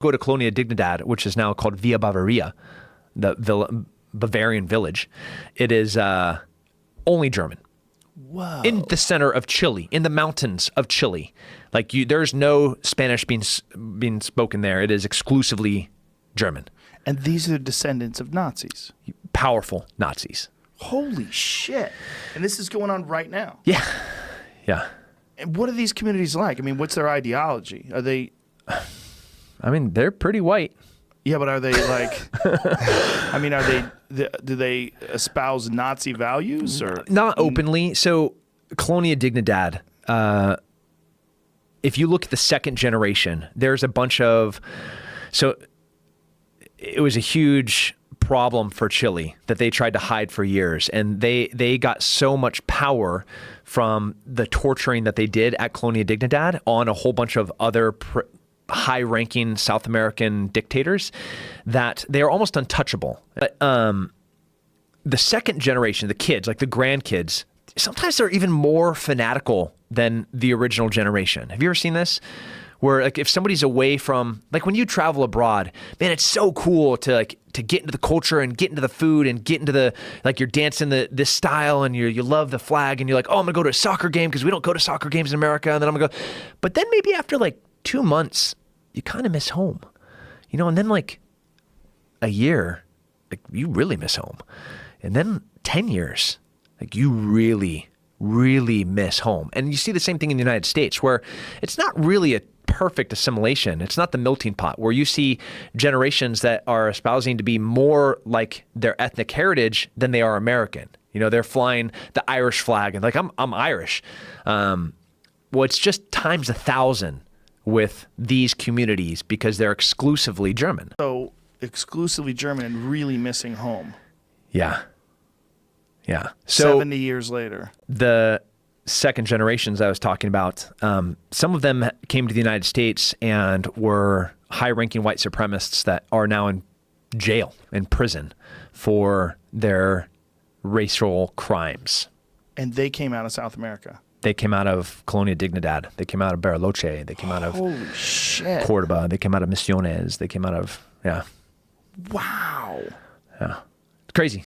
Go to Colonia Dignidad, which is now called Villa Bavaria, the Bavarian village. It is only German. Whoa. In the center of Chile, in the mountains of Chile. Like there's no Spanish being spoken there. It is exclusively German. And these are descendants of Nazis. Powerful Nazis. Holy shit. And this is going on right now. Yeah. Yeah. And what are these communities like? I mean, what's their ideology? Are they... I mean, they're pretty white. Yeah, but are they like... I mean, are they... Do they espouse Nazi values or... Not openly. So Colonia Dignidad, if you look at the second generation, there's a bunch of... So it was a huge problem for Chile that they tried to hide for years. And they got so much power from the torturing that they did at Colonia Dignidad on a whole bunch of other high-ranking South American dictators that they are almost untouchable. But the second generation, the kids, like the grandkids, sometimes they're even more fanatical than the original generation. Have you ever seen this? Where like if somebody's away from, like when you travel abroad, man, it's so cool to get into the culture and get into the food and get into the, like you're dancing this style and you love the flag and you're like, oh, I'm gonna go to a soccer game because we don't go to soccer games in America. And then I'm gonna go, but then maybe after like 2 months, you kind of miss home, you know, and then like a year, like you really miss home. And then 10 years, like you really, really miss home. And you see the same thing in the United States where it's not really a perfect assimilation. It's not the melting pot where you see generations that are espousing to be more like their ethnic heritage than they are American. You know, they're flying the Irish flag and like, I'm Irish. Well, it's just times 1,000 with these communities because they're exclusively German. So exclusively German and really missing home. Yeah. Yeah. So 70 years later. The second generations I was talking about, some of them came to the United States and were high-ranking white supremacists that are now in jail, in prison for their racial crimes. And they came out of South America. They came out of Colonia Dignidad. They came out of Bariloche. They came out of Holy shit. Cordoba. They came out of Misiones. They came out of, yeah. Wow. Yeah. It's crazy.